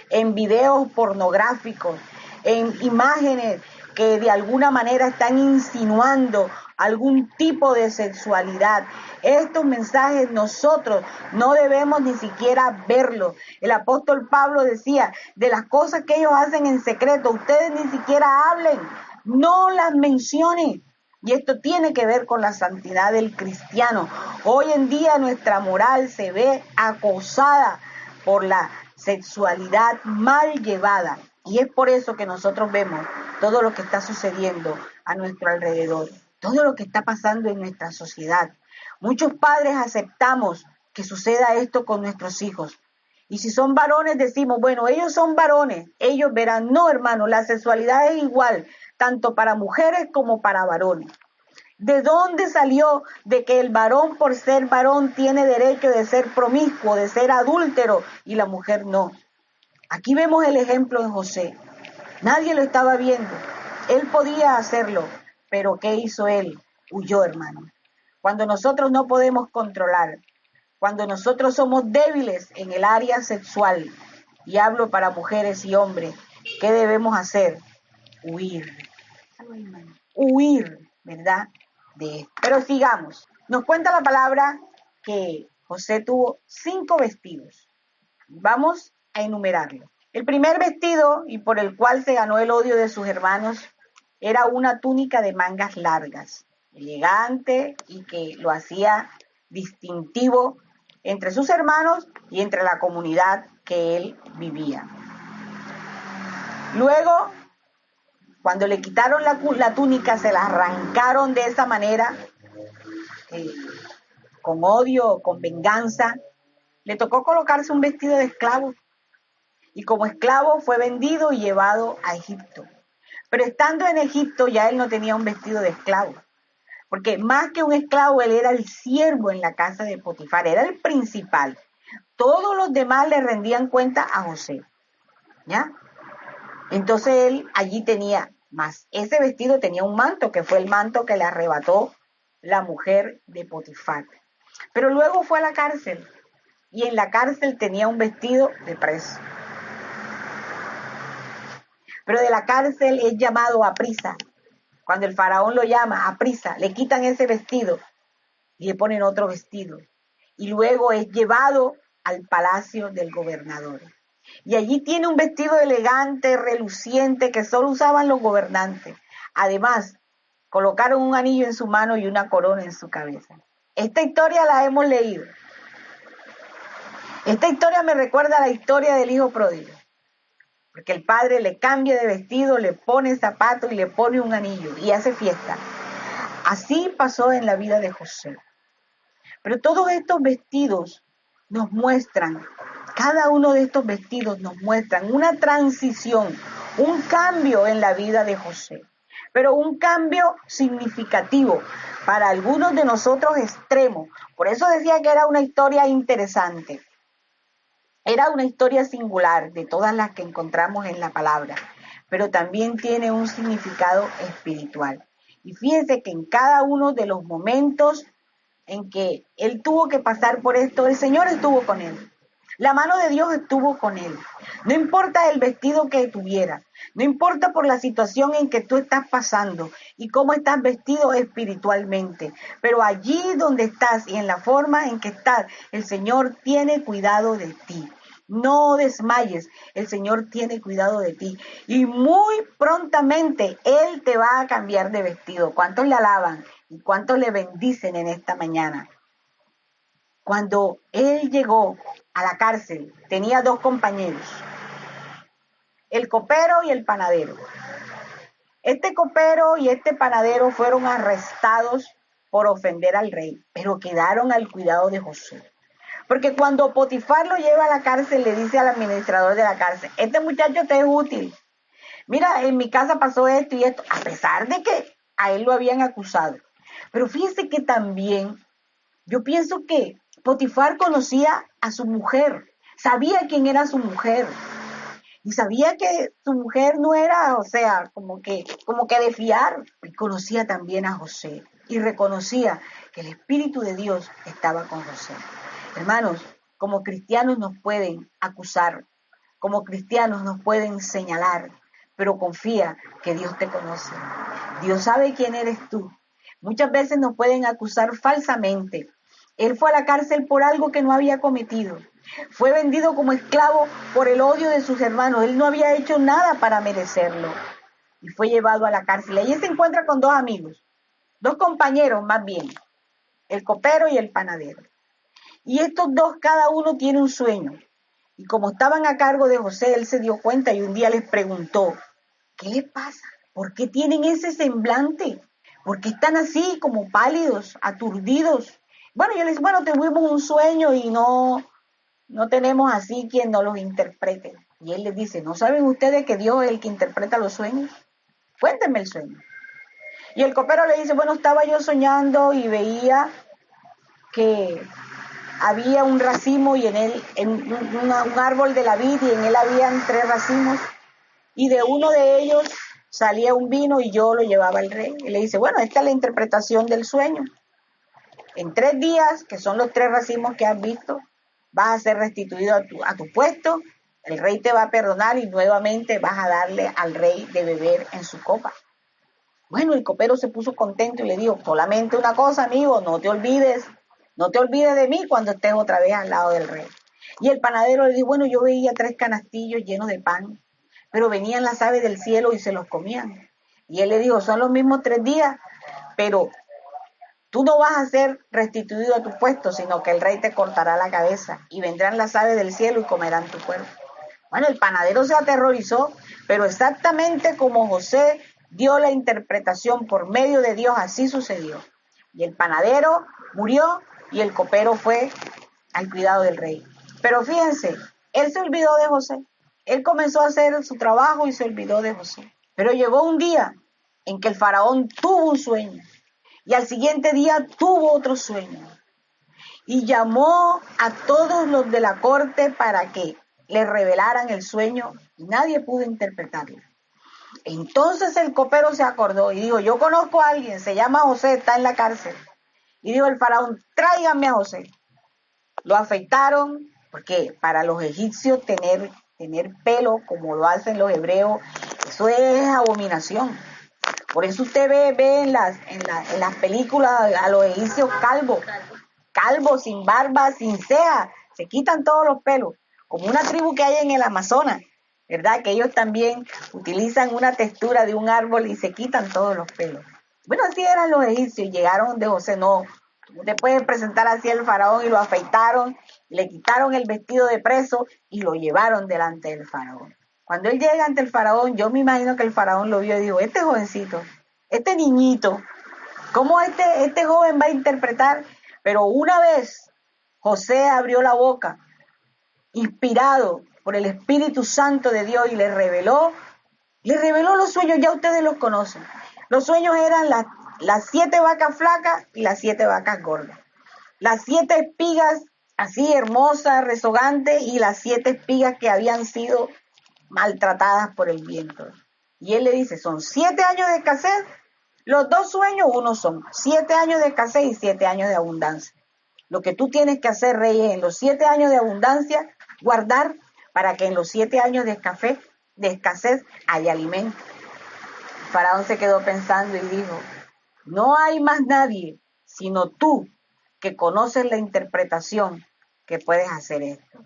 en videos pornográficos, en imágenes que de alguna manera están insinuando algún tipo de sexualidad. Estos mensajes nosotros no debemos ni siquiera verlos. El apóstol Pablo decía, de las cosas que ellos hacen en secreto, ustedes ni siquiera hablen, no las mencionen. Y esto tiene que ver con la santidad del cristiano. Hoy en día nuestra moral se ve acosada por la sexualidad mal llevada. Y es por eso que nosotros vemos todo lo que está sucediendo a nuestro alrededor, todo lo que está pasando en nuestra sociedad. Muchos padres aceptamos que suceda esto con nuestros hijos. Y si son varones decimos, bueno, ellos son varones, ellos verán. No, hermano, la sexualidad es igual, tanto para mujeres como para varones. ¿De dónde salió de que el varón por ser varón tiene derecho de ser promiscuo, de ser adúltero y la mujer no? Aquí vemos el ejemplo en José. Nadie lo estaba viendo. Él podía hacerlo, pero ¿qué hizo él? Huyó, hermano. Cuando nosotros no podemos controlar, cuando nosotros somos débiles en el área sexual, y hablo para mujeres y hombres, ¿qué debemos hacer? Huir. Huir, ¿verdad? De esto. Pero sigamos. Nos cuenta la palabra que José tuvo 5 vestidos. Vamos a enumerarlo. El primer vestido, y por el cual se ganó el odio de sus hermanos, era una túnica de mangas largas, elegante y que lo hacía distintivo entre sus hermanos y entre la comunidad que él vivía. Luego, cuando le quitaron la túnica, se la arrancaron de esa manera, con odio, con venganza. Le tocó colocarse un vestido de esclavo. Y como esclavo fue vendido y llevado a Egipto. Pero estando en Egipto ya él no tenía un vestido de esclavo. Porque más que un esclavo, él era el siervo en la casa de Potifar, era el principal. Todos los demás le rendían cuenta a José. ¿Ya? Entonces él allí tenía más. Ese vestido tenía un manto, que fue el manto que le arrebató la mujer de Potifar. Pero luego fue a la cárcel y en la cárcel tenía un vestido de preso. Pero de la cárcel es llamado a prisa. Cuando el faraón lo llama a prisa, le quitan ese vestido y le ponen otro vestido. Y luego es llevado al palacio del gobernador. Y allí tiene un vestido elegante, reluciente, que solo usaban los gobernantes. Además, colocaron un anillo en su mano y una corona en su cabeza. Esta historia la hemos leído. Esta historia me recuerda a la historia del hijo pródigo. Porque el padre le cambia de vestido, le pone zapatos y le pone un anillo y hace fiesta. Así pasó en la vida de José. Pero todos estos vestidos nos muestran, cada uno de estos vestidos nos muestran una transición, un cambio en la vida de José. Pero un cambio significativo, para algunos de nosotros extremo. Por eso decía que era una historia interesante. Era una historia singular de todas las que encontramos en la palabra, pero también tiene un significado espiritual. Y fíjense que en cada uno de los momentos en que él tuvo que pasar por esto, el Señor estuvo con él. La mano de Dios estuvo con él. No importa el vestido que tuviera, no importa por la situación en que tú estás pasando y cómo estás vestido espiritualmente, pero allí donde estás y en la forma en que estás, el Señor tiene cuidado de ti. No desmayes, el Señor tiene cuidado de ti y muy prontamente Él te va a cambiar de vestido. ¿Cuántos le alaban y cuántos le bendicen en esta mañana? Cuando él llegó a la cárcel, tenía dos compañeros, el copero y el panadero. Este copero y este panadero fueron arrestados por ofender al rey, pero quedaron al cuidado de José. Porque cuando Potifar lo lleva a la cárcel, le dice al administrador de la cárcel, este muchacho te es útil. Mira, en mi casa pasó esto y esto, a pesar de que a él lo habían acusado. Pero fíjense que también, yo pienso que Potifar conocía a su mujer, sabía quién era su mujer y sabía que su mujer no era, o sea, como que de fiar. Y conocía también a José y reconocía que el Espíritu de Dios estaba con José. Hermanos, como cristianos nos pueden acusar, como cristianos nos pueden señalar, pero confía que Dios te conoce. Dios sabe quién eres tú. Muchas veces nos pueden acusar falsamente. Él fue a la cárcel por algo que no había cometido. Fue vendido como esclavo por el odio de sus hermanos. Él no había hecho nada para merecerlo. Y fue llevado a la cárcel. Allí se encuentra con dos amigos, dos compañeros más bien, el copero y el panadero. Y estos dos, cada uno tiene un sueño. Y como estaban a cargo de José, él se dio cuenta y un día les preguntó, ¿qué les pasa? ¿Por qué tienen ese semblante? ¿Por qué están así, como pálidos, aturdidos? Bueno, yo les dije, bueno, tuvimos un sueño y no tenemos así quien nos los interprete. Y él les dice, ¿no saben ustedes que Dios es el que interpreta los sueños? Cuéntenme el sueño. Y el copero le dice, bueno, estaba yo soñando y veía que había un racimo y en él, un árbol de la vid y en él habían 3 racimos y de uno de ellos salía un vino y yo lo llevaba al rey. Y le dice, bueno, esta es la interpretación del sueño. En 3 días, que son los 3 racimos que has visto, vas a ser restituido a tu puesto, el rey te va a perdonar y nuevamente vas a darle al rey de beber en su copa. Bueno, el copero se puso contento y le dijo, solamente una cosa, amigo, no te olvides de mí cuando estés otra vez al lado del rey. Y el panadero le dijo, bueno, yo veía 3 canastillos llenos de pan, pero venían las aves del cielo y se los comían. Y él le dijo, son los mismos 3 días, pero tú no vas a ser restituido a tu puesto, sino que el rey te cortará la cabeza y vendrán las aves del cielo y comerán tu cuerpo. Bueno, el panadero se aterrorizó, pero exactamente como José dio la interpretación por medio de Dios, así sucedió. Y el panadero murió y el copero fue al cuidado del rey. Pero fíjense, él se olvidó de José. Él comenzó a hacer su trabajo y se olvidó de José. Pero llegó un día en que el faraón tuvo un sueño y al siguiente día tuvo otro sueño. Y llamó a todos los de la corte para que le revelaran el sueño y nadie pudo interpretarlo. Entonces el copero se acordó y dijo, yo conozco a alguien, se llama José, está en la cárcel. Y dijo el faraón, tráiganme a José. Lo afeitaron, porque para los egipcios tener pelo como lo hacen los hebreos, eso es abominación. Por eso usted ve en las películas a los egipcios calvos, sin barba, sin ceja, se quitan todos los pelos, como una tribu que hay en el Amazonas, ¿verdad? Que ellos también utilizan una textura de un árbol y se quitan todos los pelos. Bueno, así eran los egipcios, llegaron de José, no, usted puede presentar así al faraón, y lo afeitaron, le quitaron el vestido de preso y lo llevaron delante del faraón. Cuando él llega ante el faraón, yo me imagino que el faraón lo vio y dijo, este jovencito, este niñito, ¿cómo este joven va a interpretar? Pero una vez José abrió la boca, inspirado por el Espíritu Santo de Dios, y le reveló los sueños, ya ustedes los conocen. Los sueños eran las 7 vacas flacas y las 7 vacas gordas. Las 7 espigas así hermosas, rezogantes, y las 7 espigas que habían sido maltratadas por el viento. Y él le dice, son 7 años de escasez. Los dos sueños, uno son 7 años de escasez y 7 años de abundancia. Lo que tú tienes que hacer, rey, es en los 7 años de abundancia, guardar para que en los 7 años de escasez haya alimento. El faraón se quedó pensando y dijo, no hay más nadie, sino tú, que conoces la interpretación, que puedes hacer esto.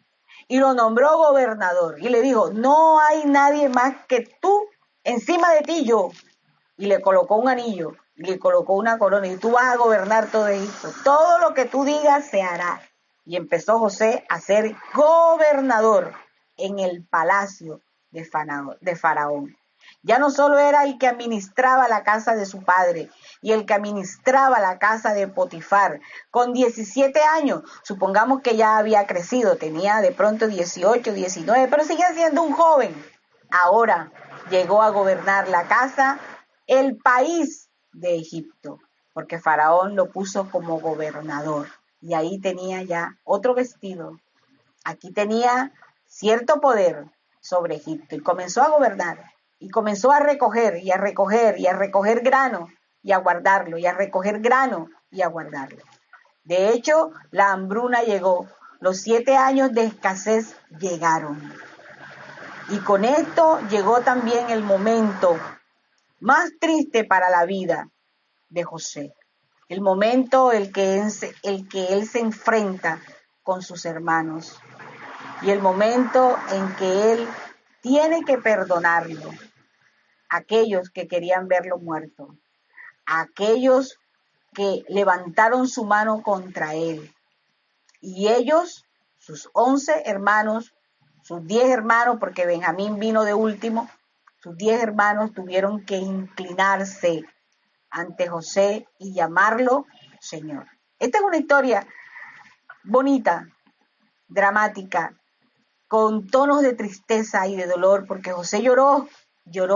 Y lo nombró gobernador y le dijo, no hay nadie más que tú, encima de ti yo. Y le colocó un anillo, y le colocó una corona, y tú vas a gobernar todo Egipto. Todo lo que tú digas se hará. Y empezó José a ser gobernador en el palacio de Faraón. Ya no solo era el que administraba la casa de su padre y el que administraba la casa de Potifar. Con 17 años, supongamos que ya había crecido, tenía de pronto 18, 19, pero seguía siendo un joven. Ahora llegó a gobernar la casa, el país de Egipto, porque Faraón lo puso como gobernador. Y ahí tenía ya otro vestido. Aquí tenía cierto poder sobre Egipto y comenzó a gobernar. Y comenzó a recoger y a recoger y a recoger grano y a guardarlo, y a recoger grano y a guardarlo. De hecho, la hambruna llegó. Los 7 años de escasez llegaron. Y con esto llegó también el momento más triste para la vida de José. El momento en que él se enfrenta con sus hermanos. Y el momento en que él tiene que perdonarlo. Aquellos que querían verlo muerto, aquellos que levantaron su mano contra él. Y ellos, sus 11 hermanos, sus 10 hermanos, porque Benjamín vino de último, sus 10 hermanos tuvieron que inclinarse ante José y llamarlo Señor. Esta es una historia bonita, dramática, con tonos de tristeza y de dolor, porque José lloró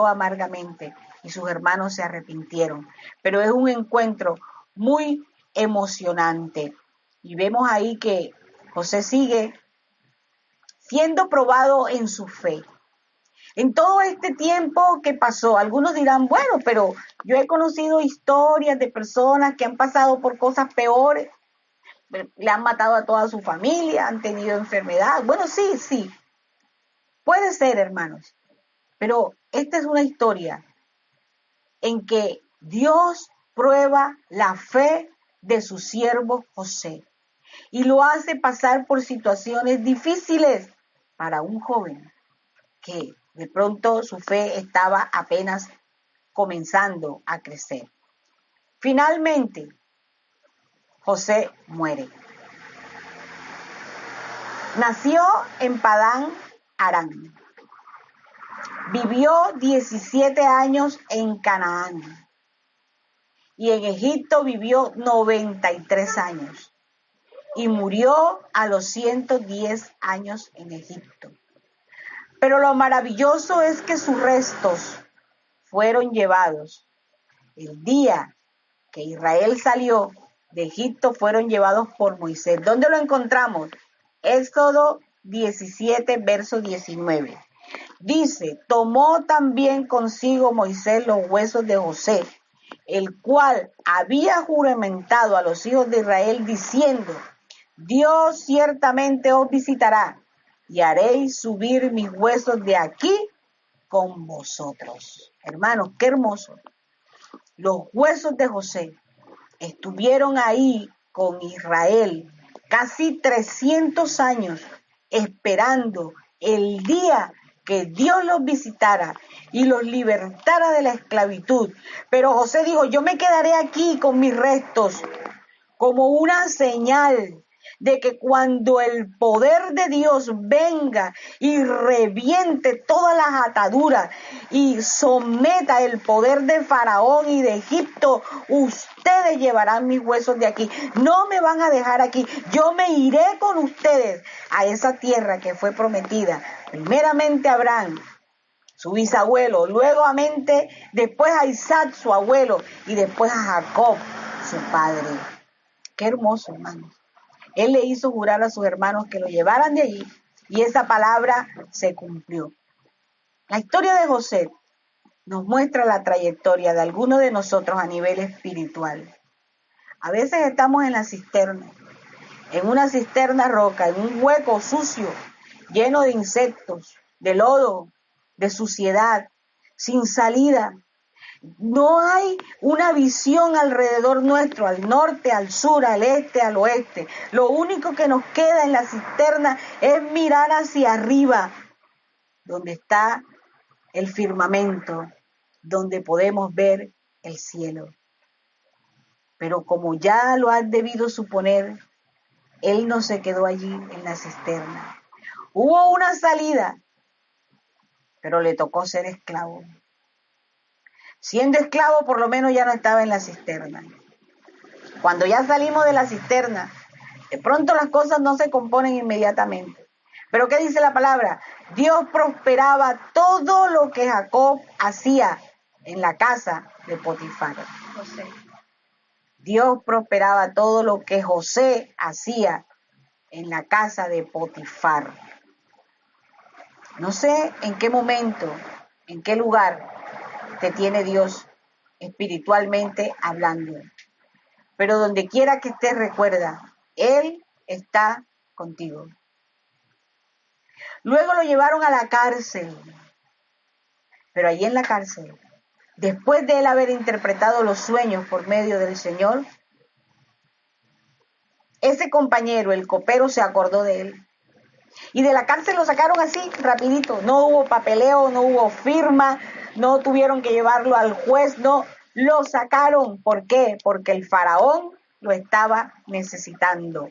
amargamente y sus hermanos se arrepintieron. Pero es un encuentro muy emocionante. Y vemos ahí que José sigue siendo probado en su fe. En todo este tiempo que pasó, algunos dirán, bueno, pero yo he conocido historias de personas que han pasado por cosas peores, le han matado a toda su familia, han tenido enfermedad. Bueno, sí, puede ser, hermanos, pero esta es una historia en que Dios prueba la fe de su siervo José y lo hace pasar por situaciones difíciles para un joven que de pronto su fe estaba apenas comenzando a crecer. Finalmente, José muere. Nació en Padán Aram. Vivió 17 años en Canaán y en Egipto vivió 93 años y murió a los 110 años en Egipto. Pero lo maravilloso es que sus restos fueron llevados. El día que Israel salió de Egipto fueron llevados por Moisés. ¿Dónde lo encontramos? Éxodo 17, verso 19. Dice, tomó también consigo Moisés los huesos de José el cual había juramentado a los hijos de Israel diciendo: Dios ciertamente os visitará y haréis subir mis huesos de aquí con vosotros. Hermanos, qué hermoso. Los huesos de José estuvieron ahí con Israel casi 300 años esperando el día que Dios los visitara y los libertara de la esclavitud. Pero José dijo: yo me quedaré aquí con mis restos como una señal de que cuando el poder de Dios venga y reviente todas las ataduras y someta el poder de Faraón y de Egipto, ustedes llevarán mis huesos de aquí. No me van a dejar aquí. Yo me iré con ustedes a esa tierra que fue prometida. Primeramente a Abraham, su bisabuelo, luego después a Isaac, su abuelo, y después a Jacob, su padre. Qué hermoso, hermano. Él le hizo jurar a sus hermanos que lo llevaran de allí y esa palabra se cumplió. La historia de José nos muestra la trayectoria de algunos de nosotros a nivel espiritual. A veces estamos en la cisterna, en una cisterna roca, en un hueco sucio, lleno de insectos, de lodo, de suciedad, sin salida. No hay una visión alrededor nuestro, al norte, al sur, al este, al oeste. Lo único que nos queda en la cisterna es mirar hacia arriba, donde está el firmamento, donde podemos ver el cielo. Pero como ya lo has debido suponer, él no se quedó allí en la cisterna. Hubo una salida, pero le tocó ser esclavo. Siendo esclavo, por lo menos ya no estaba en la cisterna. Cuando ya salimos de la cisterna, de pronto las cosas no se componen inmediatamente. Pero ¿qué dice la palabra? Dios prosperaba todo lo que Jacob hacía en la casa de Potifar. José. Dios prosperaba todo lo que José hacía en la casa de Potifar. No sé en qué momento, en qué lugar te tiene Dios espiritualmente hablando. Pero donde quiera que estés, recuerda, Él está contigo. Luego lo llevaron a la cárcel. Pero allí en la cárcel, después de él haber interpretado los sueños por medio del Señor, ese compañero, el copero, se acordó de él. Y de la cárcel lo sacaron así, rapidito. No hubo papeleo, no hubo firma, no tuvieron que llevarlo al juez, no. Lo sacaron. ¿Por qué? Porque el faraón lo estaba necesitando.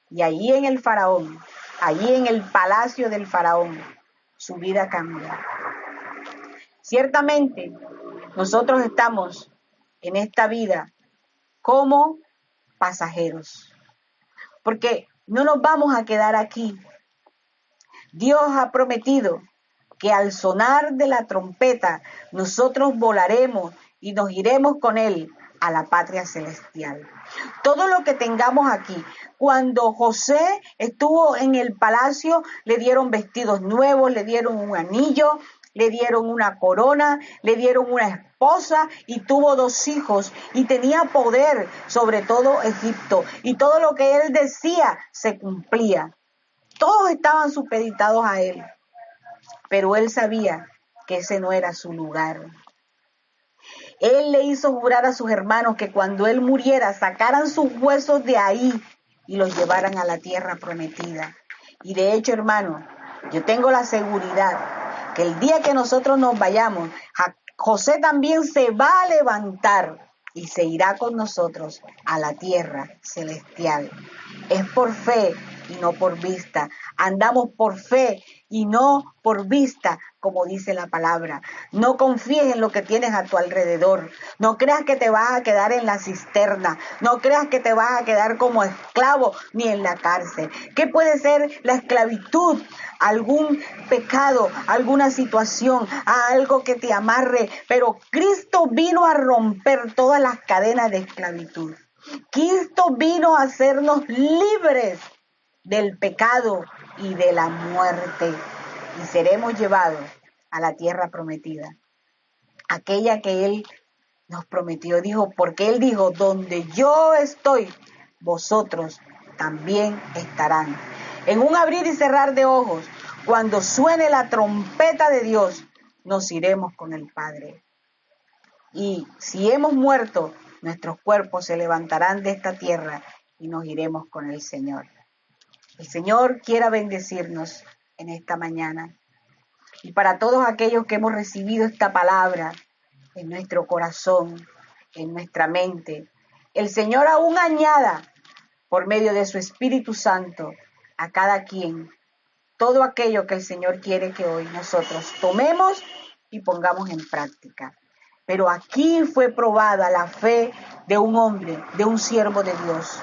Y allí en el faraón, allí en el palacio del faraón, su vida cambia. Ciertamente, nosotros estamos en esta vida como pasajeros, porque no nos vamos a quedar aquí. Dios ha prometido que al sonar de la trompeta nosotros volaremos y nos iremos con Él a la patria celestial. Todo lo que tengamos aquí. Cuando José estuvo en el palacio, le dieron vestidos nuevos, le dieron un anillo, le dieron una corona, le dieron una esposa y tuvo 2 hijos y tenía poder sobre todo Egipto. Y todo lo que él decía se cumplía. Todos estaban supeditados a él, pero él sabía que ese no era su lugar. Él le hizo jurar a sus hermanos que cuando él muriera sacaran sus huesos de ahí y los llevaran a la tierra prometida. Y de hecho, hermano, yo tengo la seguridad que el día que nosotros nos vayamos, José también se va a levantar y se irá con nosotros a la tierra celestial. Es por fe y no por vista. Andamos por fe y no por vista, como dice la palabra. No confíes en lo que tienes a tu alrededor. No creas que te vas a quedar en la cisterna. No creas que te vas a quedar como esclavo ni en la cárcel. ¿Qué puede ser la esclavitud? Algún pecado, alguna situación, algo que te amarre. Pero Cristo vino a romper todas las cadenas de esclavitud. Cristo vino a hacernos libres del pecado y de la muerte, y seremos llevados a la tierra prometida, aquella que Él Nos prometió, dijo, porque Él dijo, donde yo estoy, vosotros también estarán. En un abrir y cerrar de ojos, cuando suene la trompeta de Dios, nos iremos con el Padre. Y si hemos muerto, nuestros cuerpos se levantarán de esta tierra y nos iremos con el Señor. El Señor quiera bendecirnos en esta mañana. Y para todos aquellos que hemos recibido esta palabra en nuestro corazón, en nuestra mente, el Señor aún añada por medio de su Espíritu Santo a cada quien todo aquello que el Señor quiere que hoy nosotros tomemos y pongamos en práctica. Pero aquí fue probada la fe de un hombre, de un siervo de Dios.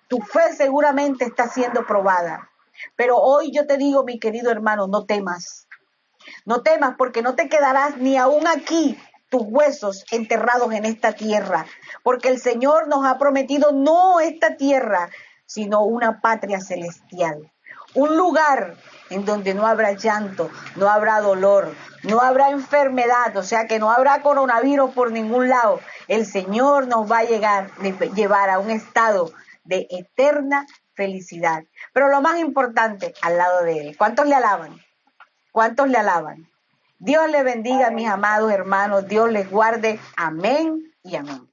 Tu fe seguramente está siendo probada. Pero hoy yo te digo, mi querido hermano, no temas. No temas porque no te quedarás ni aún aquí tus huesos enterrados en esta tierra. Porque el Señor nos ha prometido no esta tierra, sino una patria celestial. Un lugar en donde no habrá llanto, no habrá dolor, no habrá enfermedad, o sea que no habrá coronavirus por ningún lado. El Señor nos va a llevar a un estado de eterna felicidad. Pero lo más importante, al lado de Él. ¿Cuántos le alaban? ¿Cuántos le alaban? Dios les bendiga, mis amados hermanos. Dios les guarde. Amén y amén.